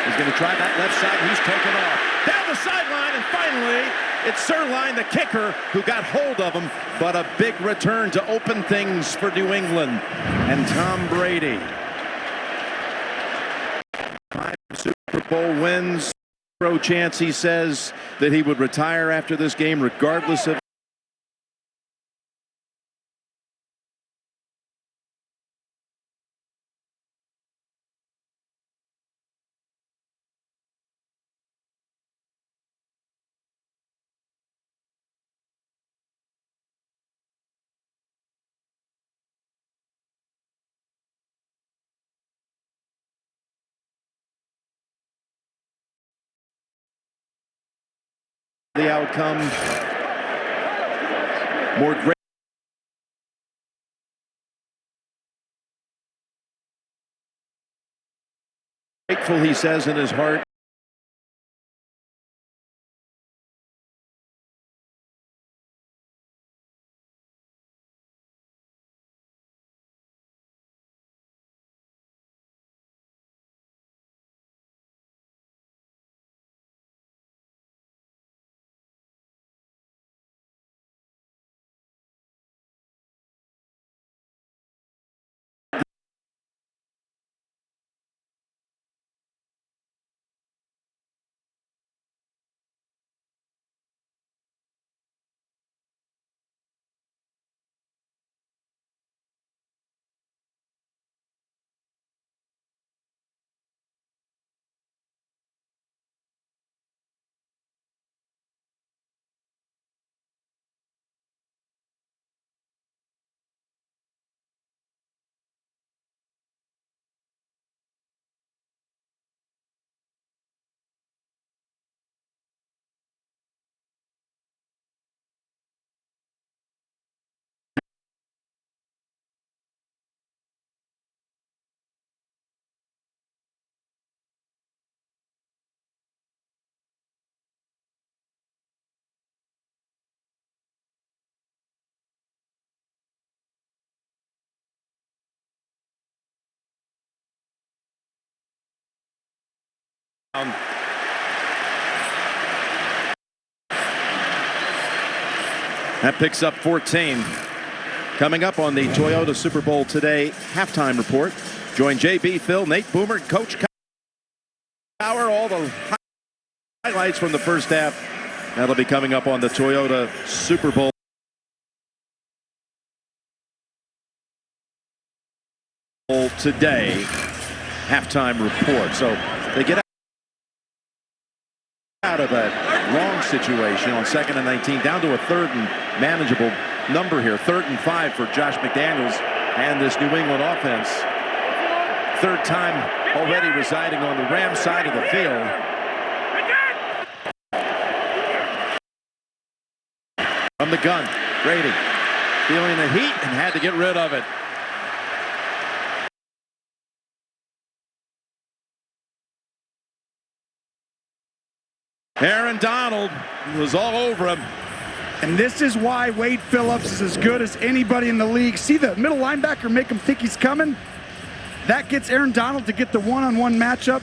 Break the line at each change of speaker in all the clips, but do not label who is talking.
He's going to try that left side. He's taken off. Down the sideline, and finally, it's Zuerlein, the kicker, who got hold of him. But a big return to open things for New England and Tom Brady. 5 Super Bowl wins. No chance, he says, that he would retire after this game, regardless of the outcome. More grateful, he says, in his heart. That picks up 14. Coming up on the Toyota Super Bowl Today halftime report. Join JB, Phil, Nate Boomer, Coach Cowher. All the highlights from the first half. That'll be coming up on the Toyota Super Bowl Today halftime report. So they get out of that long situation on 2nd and 19, down to a 3rd and manageable number here. 3rd and 5 for Josh McDaniels and this New England offense. 3rd time already residing on the Rams side of the field. From the gun, Brady feeling the heat and had to get rid of it. Aaron Donald was all over him.
And this is why Wade Phillips is as good as anybody in the league. See the middle linebacker make him think he's coming? That gets Aaron Donald to get the one-on-one matchup.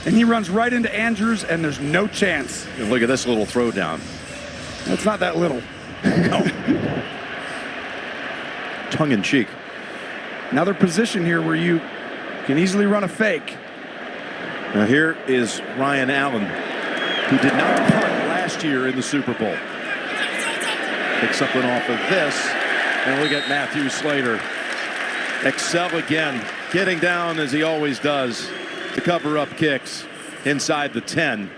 And he runs right into Andrews, and there's no chance.
And look at this little throwdown.
It's not that little.
No. Tongue-in-cheek.
Another position here where you can easily run a fake.
Now here is Ryan Allen, who did not punt last year in the Super Bowl. Pick something off of this, and we get Matthew Slater. Excel again, getting down as he always does to cover up kicks inside the 10.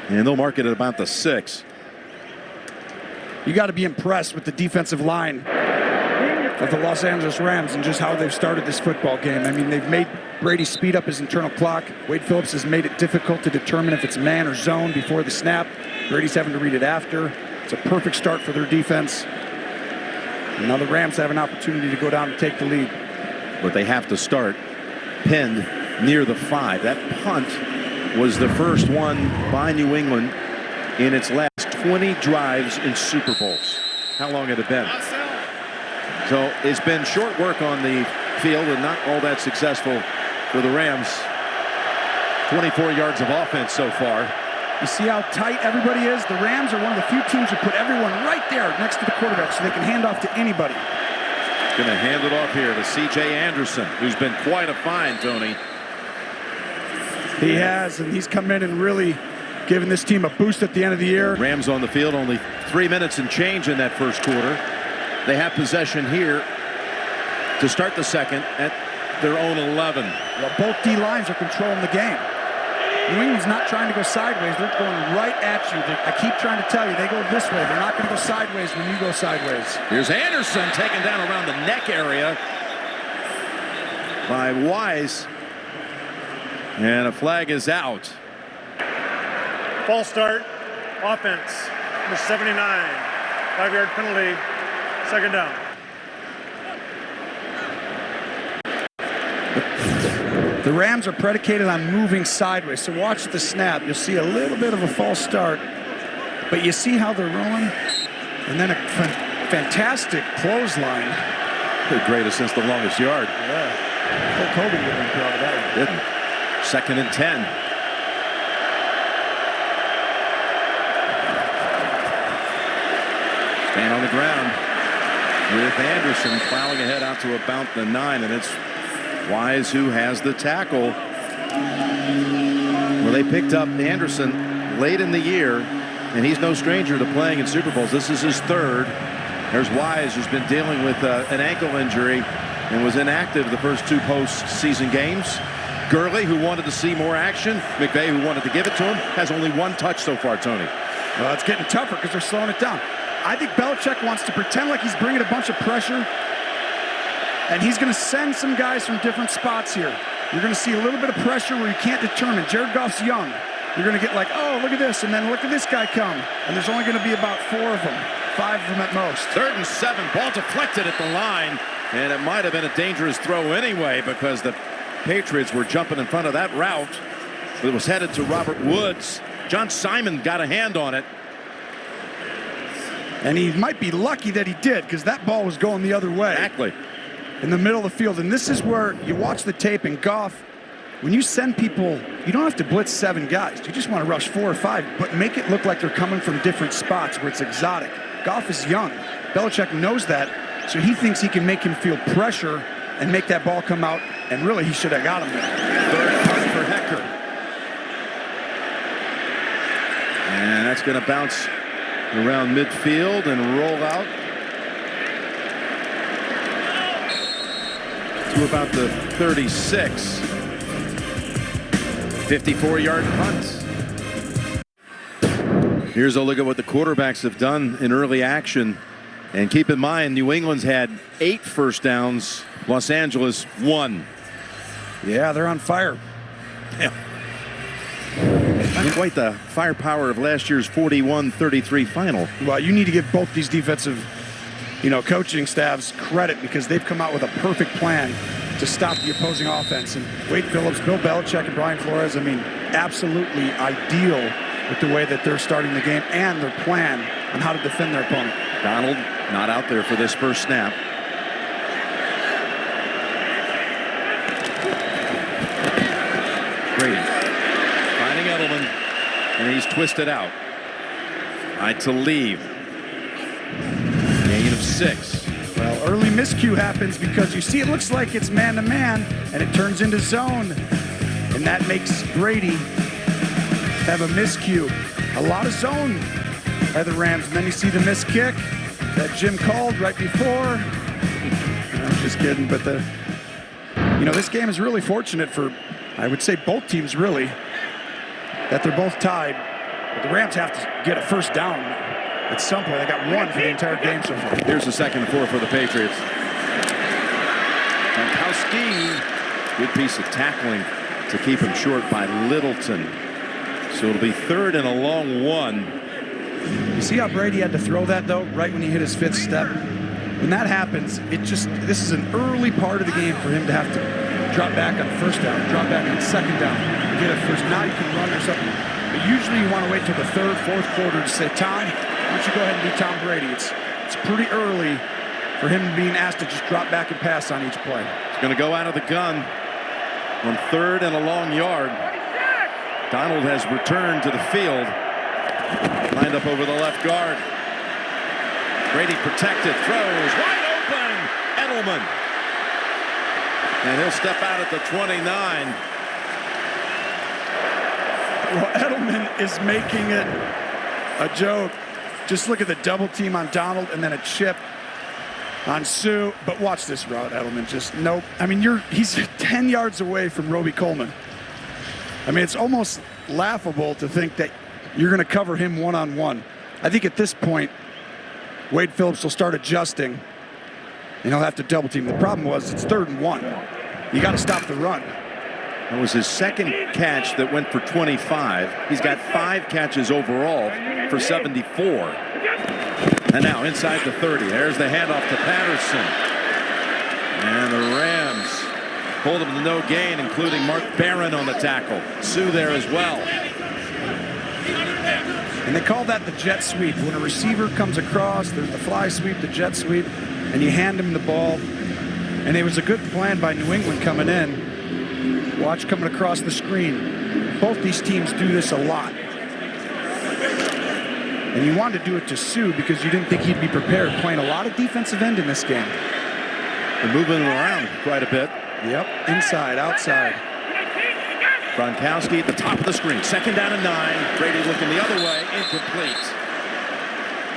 And they'll mark it at about the 6.
You got to be impressed with the defensive line of the Los Angeles Rams and just how they've started this football game. I mean, they've made Brady speed up his internal clock. Wade Phillips has made it difficult to determine if it's man or zone before the snap. Brady's having to read it after. It's a perfect start for their defense. And now the Rams have an opportunity to go down and take the lead.
But they have to start pinned near the 5. That punt was the first one by New England in its last 20 drives in Super Bowls. How long had it been? So it's been short work on the field and not all that successful for the Rams. 24 yards of offense so far.
You see how tight everybody is? The Rams are one of the few teams who put everyone right there next to the quarterback so they can hand off to anybody.
Going to hand it off here to C.J. Anderson, who's been quite a find, Tony.
He has, and he's come in and really given this team a boost at the end of the year.
Rams on the field, only 3 minutes and change in that first quarter. They have possession here to start the second at their own 11.
Well, both D lines are controlling the game. New England's not trying to go sideways. They're going right at you. I keep trying to tell you, they go this way. They're not going to go sideways when you go sideways.
Here's Anderson taken down around the neck area by Wise. And a flag is out.
False start, offense, number 79. 5-yard penalty, second down.
The Rams are predicated on moving sideways, so watch the snap. You'll see a little bit of a false start, but you see how they're rolling, and then a fantastic clothesline.
The greatest since the longest yard.
Yeah. Hulk Hogan would have been proud of that one.
Didn't. Second and 10. Stand on the ground with Anderson plowing ahead out to about the 9, and it's Wise who has the tackle. Well, they picked up Anderson late in the year, and he's no stranger to playing in Super Bowls. This is his third. There's Wise, who's been dealing with an ankle injury and was inactive the first 2 postseason games. Gurley, who wanted to see more action. McVay, who wanted to give it to him, has only 1 touch so far, Tony.
Well, it's getting tougher because they're slowing it down. I think Belichick wants to pretend like he's bringing a bunch of pressure, and he's going to send some guys from different spots here. You're going to see a little bit of pressure where you can't determine. Jared Goff's young. You're going to get like, oh, look at this, and then look at this guy come. And there's only going to be about 4 of them, 5 of them at most.
3rd and 7, ball deflected at the line, and it might have been a dangerous throw anyway because the Patriots were jumping in front of that route. It was headed to Robert Woods. John Simon got a hand on it.
And he might be lucky that he did, because that ball was going the other way.
Exactly.
In the middle of the field. And this is where you watch the tape, and Goff, when you send people, you don't have to blitz 7 guys. You just want to rush 4 or 5, but make it look like they're coming from different spots where it's exotic. Goff is young. Belichick knows that, so he thinks he can make him feel pressure and make that ball come out, and really he should have got him there.
3rd punt for Hecker. And that's going to bounce around midfield and roll out to about the 36. 54-yard punt. Here's a look at what the quarterbacks have done in early action. And keep in mind, New England's had 8 first downs. Los Angeles 1.
Yeah, they're on fire.
Yeah. Not quite the firepower of last year's 41-33 final.
Well, you need to give both these defensive, coaching staffs credit, because they've come out with a perfect plan to stop the opposing offense. And Wade Phillips, Bill Belichick, and Brian Flores, absolutely ideal with the way that they're starting the game and their plan on how to defend their opponent.
Donald not out there for this first snap. Brady finding Edelman, and he's twisted out. To leave. Gain of 6.
Well, early miscue happens because you see it looks like it's man-to-man, and it turns into zone. And that makes Brady have a miscue. A lot of zone by the Rams. And then you see the missed kick that Jim called right before. I'm just kidding, but this game is really fortunate for, I would say, both teams really, that they're both tied. But the Rams have to get a first down at some point. They got 1 for the entire game so far.
Here's the 2nd and 4 for the Patriots. Gronkowski, good piece of tackling to keep him short by Littleton. So it'll be 3rd and a long 1.
You see how Brady had to throw that, though, right when he hit his 5th step? When that happens, this is an early part of the game for him to have to drop back on 1st down, drop back on 2nd down, get a first. Now you can run or something. But usually you want to wait till the 3rd, 4th quarter to say, Tom, why don't you go ahead and be Tom Brady? It's pretty early for him being asked to just drop back and pass on each play.
He's going to go out of the gun on 3rd and a long yard. Donald has returned to the field. Lined up over the left guard. Brady protected, throws, wide open, Edelman. And he'll step out at the 29.
Well, Edelman is making it a joke. Just look at the double team on Donald and then a chip on Sue. But watch this route, Edelman. Just nope. I mean, he's 10 yards away from Roby Coleman. I mean, it's almost laughable to think that you're going to cover him one-on-one. I think at this point, Wade Phillips will start adjusting, and he'll have to double team. The problem was it's 3rd and 1. You got to stop the run.
That was his second catch that went for 25. He's got 5 catches overall for 74. And now inside the 30. There's the handoff to Patterson. And the Rams hold him to no gain, including Mark Barron on the tackle. Sue there as well.
And they call that the jet sweep. When a receiver comes across, there's the fly sweep, the jet sweep, and you hand him the ball. And it was a good plan by New England coming in. Watch coming across the screen. Both these teams do this a lot. And you wanted to do it to Sue because you didn't think he'd be prepared, playing a lot of defensive end in this game.
They're moving him around quite a bit.
Yep, inside, outside.
Gronkowski at the top of the screen. 2nd down and 9. Brady looking the other way. Incomplete.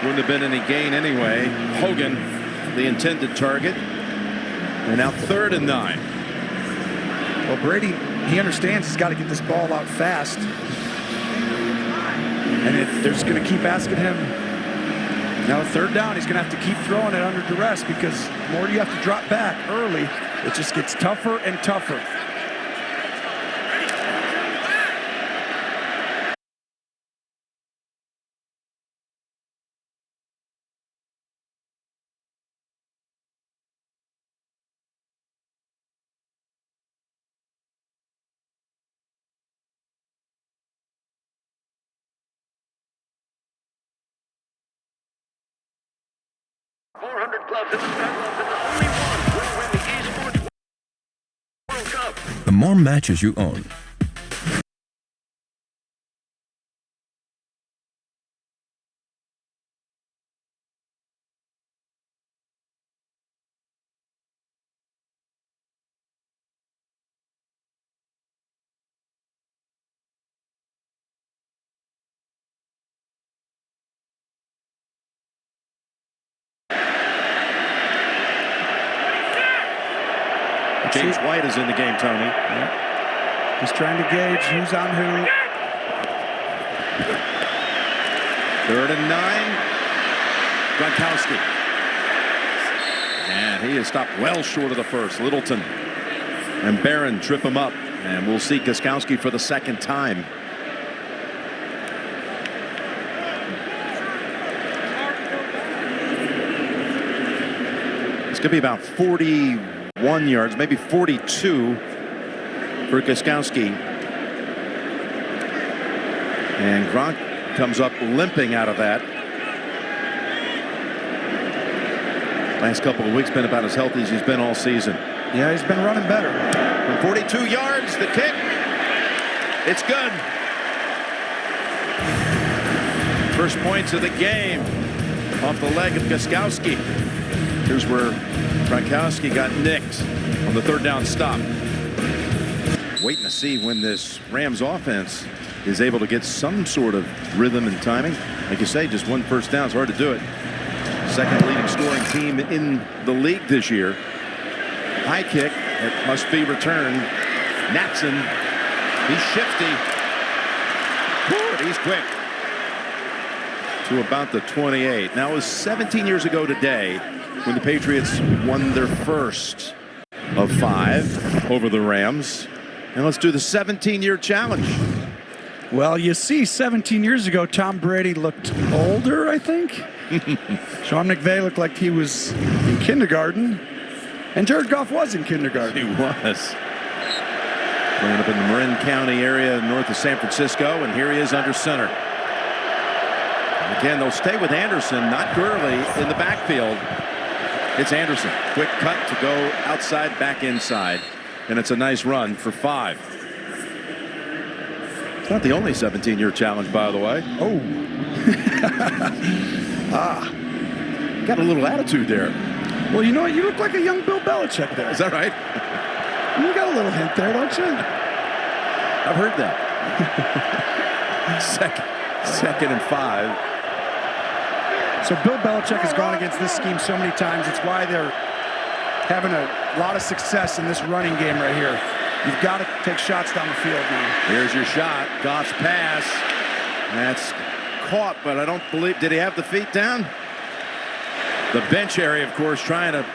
Wouldn't have been any gain anyway. Hogan, the intended target. And now 3rd and 9.
Well, Brady, he understands he's got to get this ball out fast. And they're just going to keep asking him. Now 3rd down, he's going to have to keep throwing it under duress because the more you have to drop back early, it just gets tougher and tougher.
The more matches you own,
James White is in the game, Tony.
Yeah. He's trying to gauge who's on who.
3rd and 9. Gronkowski. And he is stopped well short of the first. Littleton and Barron trip him up. And we'll see Gostkowski for the 2nd time. It's going to be about 41 yards, maybe 42 for Gostkowski. And Gronk comes up limping out of that. Last couple of weeks been about as healthy as he's been all season.
Yeah, he's been running better.
From 42 yards, the kick. It's good. First points of the game off the leg of Gostkowski. Here's where Gronkowski got nicked on the 3rd down stop. Waiting to see when this Rams offense is able to get some sort of rhythm and timing. Like you say, just 1 first down. It's hard to do it. 2nd leading scoring team in the league this year. High kick. It must be returned. Natson. He's shifty. He's quick. To about the 28. Now it was 17 years ago today when the Patriots won their first of 5 over the Rams. And let's do the 17-year challenge.
Well, you see, 17 years ago, Tom Brady looked older, I think. Sean McVay looked like he was in kindergarten. And Jared Goff was in kindergarten.
He was. Playing up in the Marin County area north of San Francisco. And here he is under center. And again, they'll stay with Anderson, not Gurley, in the backfield. It's Anderson. Quick cut to go outside, back inside. And it's a nice run for 5. It's not the only 17-year challenge, by the way.
Oh.
Got a little attitude there.
Well, you know what? You look like a young Bill Belichick there.
Is that right?
You got a little hint there, don't you?
I've heard that. Second and 5.
So Bill Belichick has gone against this scheme so many times. It's why they're having a lot of success in this running game right here. You've got to take shots down the field now.
Here's your shot. Goff's pass. That's caught, but I don't believe, did he have the feet down? The bench area, of course, trying to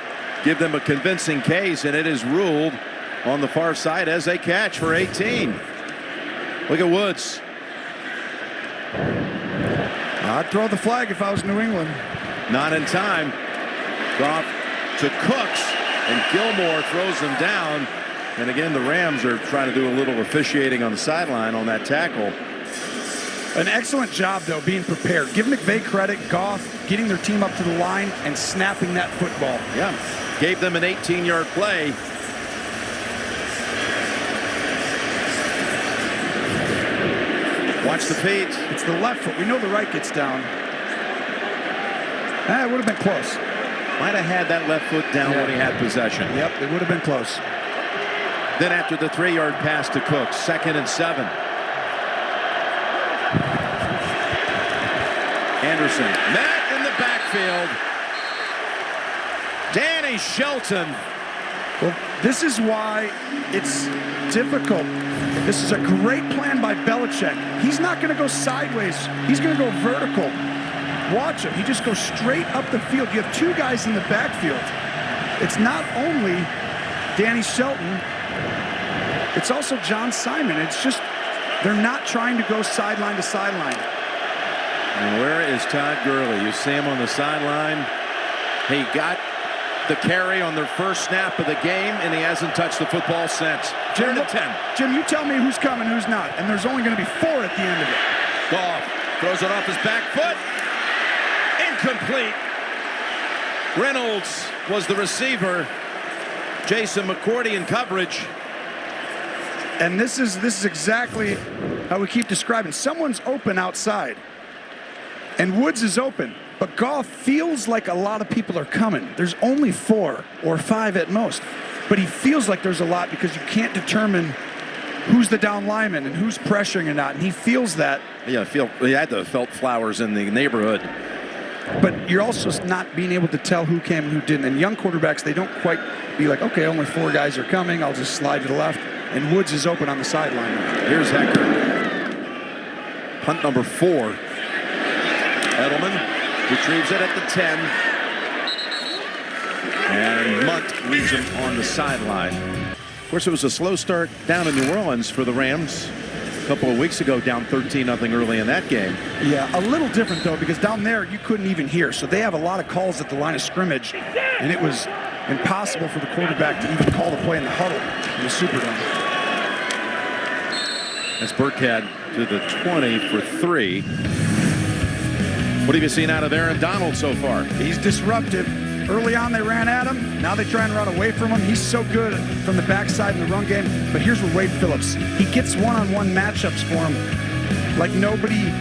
give them a convincing case, and it is ruled on the far side as a catch for 18. Look at Woods.
I'd throw the flag if I was New England.
Not in time. Goff to Cooks, and Gilmore throws him down. And again, the Rams are trying to do a little officiating on the sideline on that tackle.
An excellent job, though, being prepared. Give McVay credit, Goff getting their team up to the line and snapping that football.
Yeah, gave them an 18-yard play. Watch the feet.
It's the left foot. We know the right gets down. It would have been close.
Might have had that left foot down when he had possession.
Yep, it would have been close.
Then after the 3-yard pass to Cooks, 2nd and 7. Anderson met in the backfield. Danny Shelton.
Well, this is why it's difficult. This is a great plan by Belichick. He's not going to go sideways. He's going to go vertical. Watch him. He just goes straight up the field. You have 2 guys in the backfield. It's not only Danny Shelton, it's also John Simon. It's just they're not trying to go sideline to sideline.
And where is Todd Gurley? You see him on the sideline. He got the carry on their first snap of the game, and he hasn't touched the football since.
Jim,
10 to 10.
Jim, you tell me who's coming, who's not, and there's only going to be 4 at the end of it.
Goff throws it off his back foot. Incomplete. Reynolds was the receiver. Jason McCourty in coverage.
And this is exactly how we keep describing. Someone's open outside, and Woods is open, but Goff feels like a lot of people are coming. There's only 4 or 5 at most, but he feels like there's a lot because you can't determine who's the down lineman and who's pressuring or not, and he feels that.
Yeah, he had the felt flowers in the neighborhood.
But you're also not being able to tell who came and who didn't. And young quarterbacks, they don't quite be like, okay, only 4 guys are coming. I'll just slide to the left. And Woods is open on the sideline.
Here's Hecker. Punt number 4. Edelman retrieves it at the 10. And Munt leaves him on the sideline. Of course, it was a slow start down in New Orleans for the Rams. A couple of weeks ago, down 13-0 early in that game.
Yeah, a little different, though, because down there you couldn't even hear. So they have a lot of calls at the line of scrimmage, and it was impossible for the quarterback to even call the play in the huddle in the Superdome.
That's Burkhead to the 20 for 3. What have you seen out of Aaron Donald so far?
He's disruptive. Early on, they ran at him. Now they try and run away from him. He's so good from the backside in the run game. But here's where Wade Phillips, he gets one-on-one matchups for him like nobody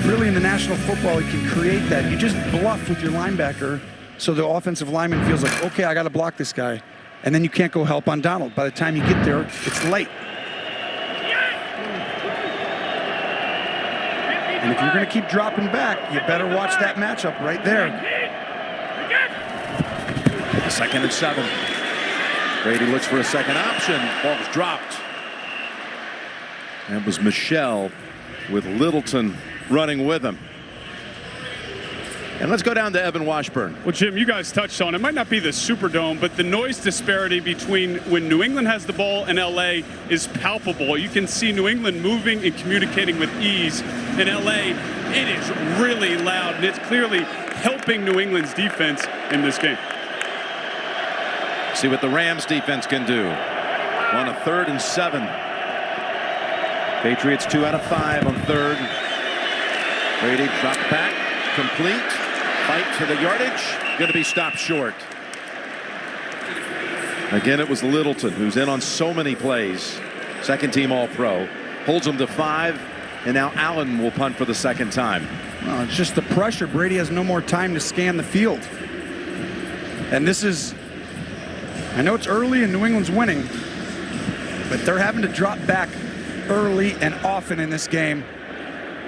really in the National Football League can create that. You just bluff with your linebacker so the offensive lineman feels like, okay, I got to block this guy. And then you can't go help on Donald. By the time you get there, it's late. And if you're going to keep dropping back, you better watch that matchup right there.
2nd and 7. Brady looks for a second option. Ball's dropped. And it was Michel with Littleton running with him. And let's go down to Evan Washburn.
Well, Jim, you guys touched on it. Might not be the Superdome, but the noise disparity between when New England has the ball and LA is palpable. You can see New England moving and communicating with ease. In LA, it is really loud, and it's clearly helping New England's defense in this game.
See what the Rams defense can do. On a 3rd and 7. Patriots 2 out of 5 on 3rd. Brady drop back, complete. Fight to the yardage. Going to be stopped short. Again, it was Littleton, who's in on so many plays. 2nd team All-Pro. Holds him to 5 and now Allen will punt for the second time.
Well, it's just the pressure. Brady has no more time to scan the field. And this is, I know it's early and New England's winning, but they're having to drop back early and often in this game.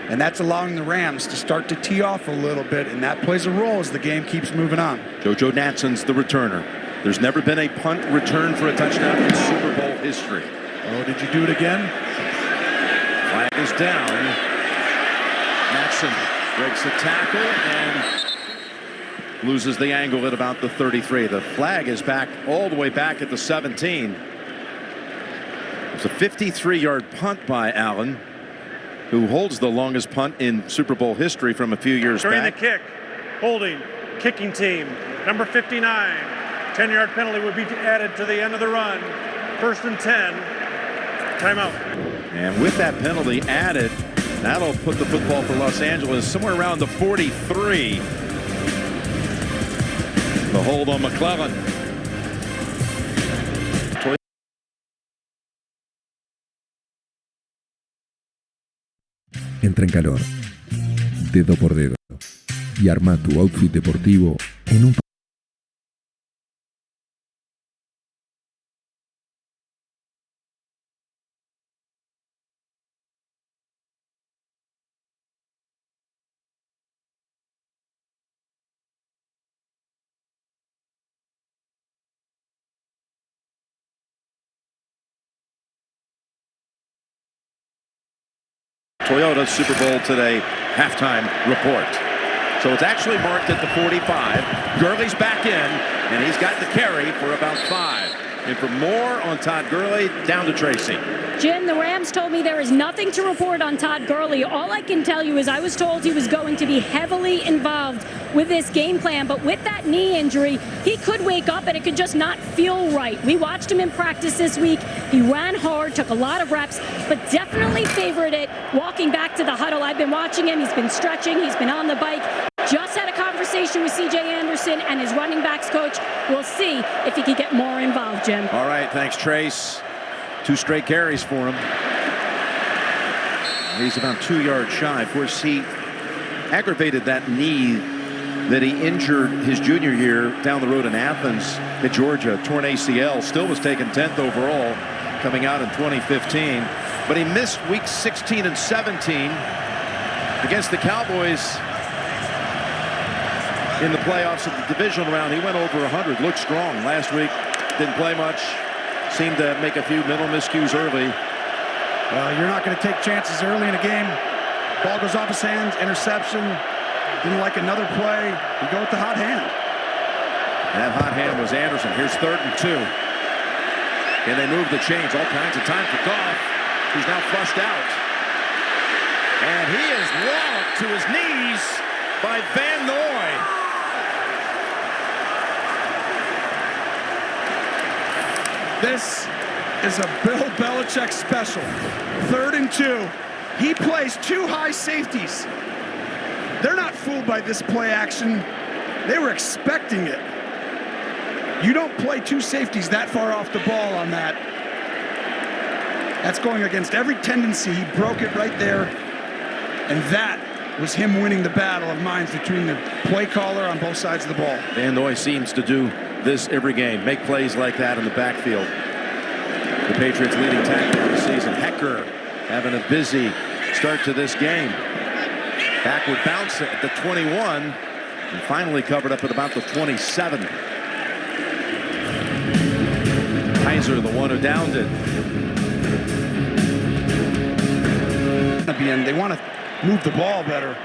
And that's allowing the Rams to start to tee off a little bit, and that plays a role as the game keeps moving on.
JoJo Natson's the returner. There's never been a punt return for a touchdown in Super Bowl history.
Oh, did you do it again?
Flag is down. Natson breaks a tackle and loses the angle at about the 33. The flag is back all the way back at the 17. It's a 53-yard punt by Allen, who holds the longest punt in Super Bowl history from a few years
During
back.
the kick, holding, kicking team, number 59. 10-yard penalty would be added to the end of the run. 1st and 10. Timeout.
And with that penalty added, that'll put the football for Los Angeles somewhere around the 43. The hold on McClellan.
Entra en calor, dedo por dedo, y arma tu outfit deportivo en un
Toyota Super Bowl today halftime report. So it's actually marked at the 45. Gurley's back in, and he's got the carry for about 5. And for more on Todd Gurley, down to Tracy.
Jim, the Rams told me there is nothing to report on Todd Gurley. All I can tell you is I was told he was going to be heavily involved with this game plan, but with that knee injury, he could wake up and it could just not feel right. We watched him in practice this week. He ran hard, took a lot of reps, but definitely favored it walking back to the huddle. I've been watching him. He's been stretching. He's been on the bike. Just had a conversation with C.J. Anderson and his running backs coach. We'll see if he can get more involved, Jim.
All right, thanks, Trace. 2 straight carries for him. He's about 2 yards shy. Of course, he aggravated that knee that he injured his junior year down the road in Athens at Georgia. Torn ACL, still was taken 10th overall coming out in 2015. But he missed weeks 16 and 17 against the Cowboys in the playoffs of the divisional round. He went over 100, looked strong last week, didn't play much, seemed to make a few mental miscues early.
You're not going to take chances early in a game. Ball goes off his hands, interception. Didn't like another play. You go with the hot hand.
That hot hand was Anderson. Here's 3rd and 2. And they move the chains. All kinds of time for Goff, who's now flushed out. And he is walloped to his knees by Van Noy.
This is a Bill Belichick special. 3rd and 2. He plays 2 high safeties. They're not fooled by this play action. They were expecting it. You don't play 2 safeties that far off the ball on that. That's going against every tendency. He broke it right there. And that was him winning the battle of minds between the play caller on both sides of the ball.
Van Noy seems to do this every game. Make plays like that in the backfield. The Patriots leading tackler of the season. Hecker having a busy start to this game. Backward bounce at the 21 and finally covered up at about the 27. Kaiser, the one who downed it.
They want to move the ball better,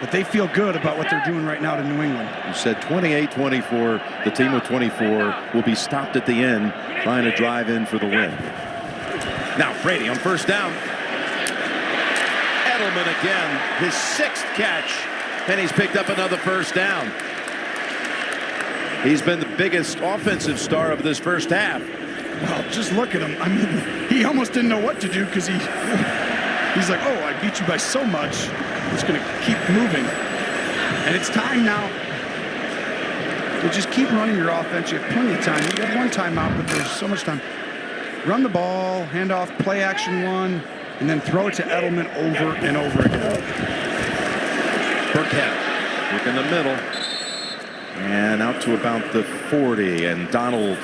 but they feel good about what they're doing right now to New England.
You said 28-24. The team with 24 will be stopped at the end trying to drive in for the win. Now Brady on 1st down. Edelman again, his 6th catch, and he's picked up another 1st down. He's been the biggest offensive star of this first half.
Well, just look at him. I mean, he almost didn't know what to do because he's like, oh, I beat you by so much. I'm just going to keep moving. And it's time now to just keep running your offense. You have plenty of time. You have 1 timeout, but there's so much time. Run the ball, hand off, play action 1. and then throw it to Edelman over and over again.
Burkhead look in the middle and out to about the 40, and Donald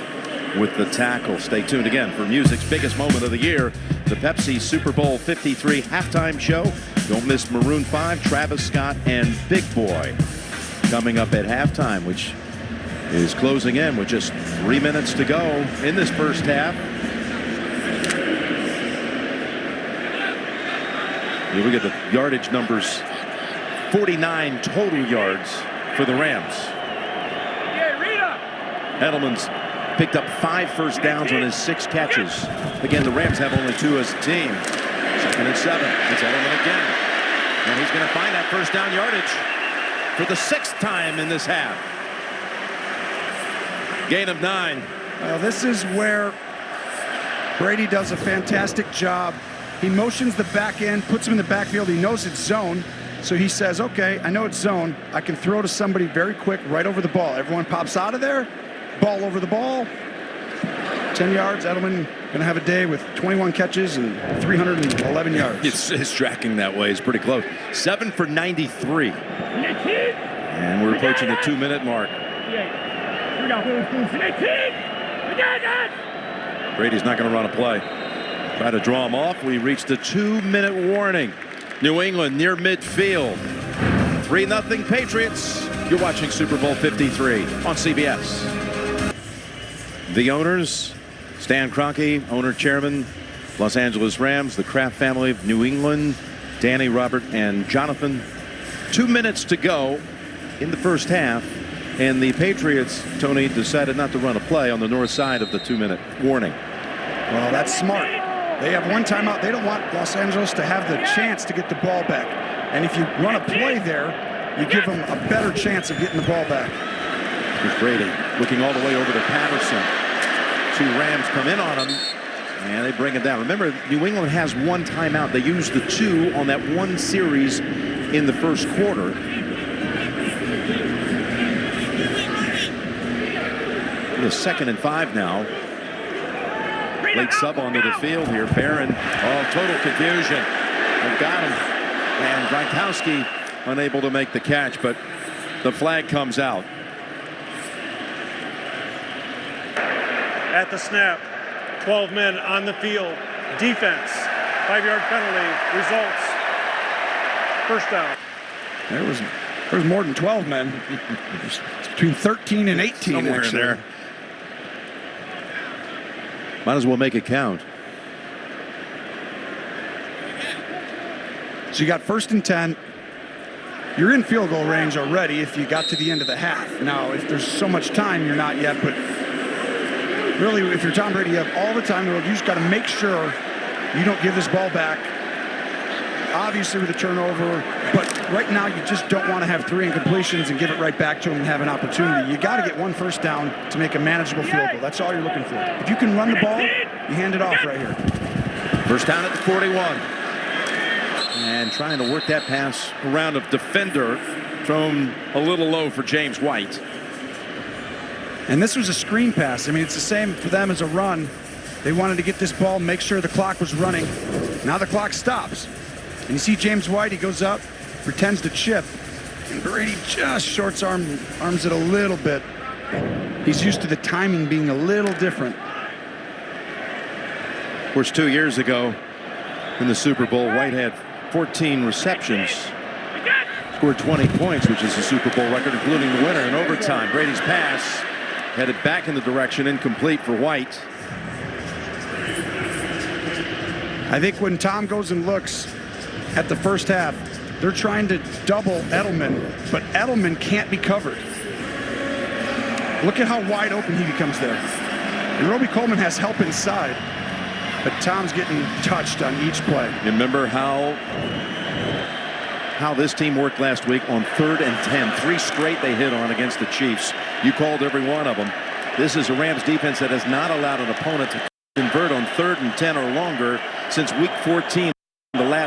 with the tackle. Stay tuned again for music's biggest moment of the year, the Pepsi Super Bowl 53 halftime show. Don't miss Maroon 5, Travis Scott, and Big Boy coming up at halftime, which is closing in with just 3 minutes to go in this first half. You look at the yardage numbers, 49 total yards for the Rams. Edelman's picked up 5 first downs on his 6 catches. Again, the Rams have only 2 as a team. 2nd and 7. It's Edelman again. And he's going to find that first down yardage for the 6th time in this half. Gain of 9.
Well, this is where Brady does a fantastic job. He motions the back end, puts him in the backfield. He knows it's zone. So he says, okay, I know it's zone. I can throw to somebody very quick right over the ball. Everyone pops out of there. Ball over the ball. 10 yards. Edelman going to have a day with 21 catches and 311 yards.
It's tracking that way. It's pretty close. 7 for 93. And we're approaching the 2-minute mark. Brady's not going to run a play. Try to draw him off. We reached the 2-minute warning. New England near midfield. 3-0 Patriots. You're watching Super Bowl 53 on CBS. The owners, Stan Kroenke, owner-chairman, Los Angeles Rams, the Kraft family of New England, Danny, Robert, and Jonathan. 2 minutes to go in the first half, and the Patriots, Tony, decided not to run a play on the north side of the 2-minute warning.
Well, that's smart. They have 1 timeout. They don't want Los Angeles to have the chance to get the ball back. And if you run a play there, you give them a better chance of getting the ball back.
Here's Brady looking all the way over to Patterson. 2 Rams come in on him, and they bring it down. Remember, New England has 1 timeout. They used the 2 on that 1 series in the first quarter. It's 2nd and 5 now. Late sub onto the field here. Barron, total confusion. They've got him. And Gronkowski unable to make the catch, but the flag comes out.
At the snap, 12 men on the field. Defense, 5-yard penalty, results. First down.
There was more than 12 men. It's between 13 and 18
Somewhere
actually.
in there. Might as well make it count.
So you got 1st and 10. You're in field goal range already if you got to the end of the half. Now, if there's so much time, you're not yet. But really, if you're Tom Brady, you have all the time in the world. You just got to make sure you don't give this ball back. Obviously with a turnover, but right now you just don't want to have 3 incompletions and give it right back to him and have an opportunity. You got to get 1 first down to make a manageable field goal. That's all you're looking for. If you can run the ball, you hand it off right here.
First down at the 41. And trying to work that pass around a defender, thrown a little low for James White.
And this was a screen pass. I mean, it's the same for them as a run. They wanted to get this ball, make sure the clock was running. Now the clock stops. And you see James White, he goes up, pretends to chip, and Brady just shorts arms it a little bit. He's used to the timing being a little different.
Of course, 2 years ago in the Super Bowl, White had 14 receptions, scored 20 points, which is a Super Bowl record, including the winner in overtime. Brady's pass headed back in the direction, incomplete for White.
I think when Tom goes and looks at the first half, they're trying to double Edelman, but Edelman can't be covered. Look at how wide open he becomes there. And Roby Coleman has help inside, but Tom's getting touched on each play.
Remember how this team worked last week on 3rd and 10. 3 straight they hit on against the Chiefs. You called every one of them. This is a Rams defense that has not allowed an opponent to convert on 3rd and 10 or longer since week 14. The last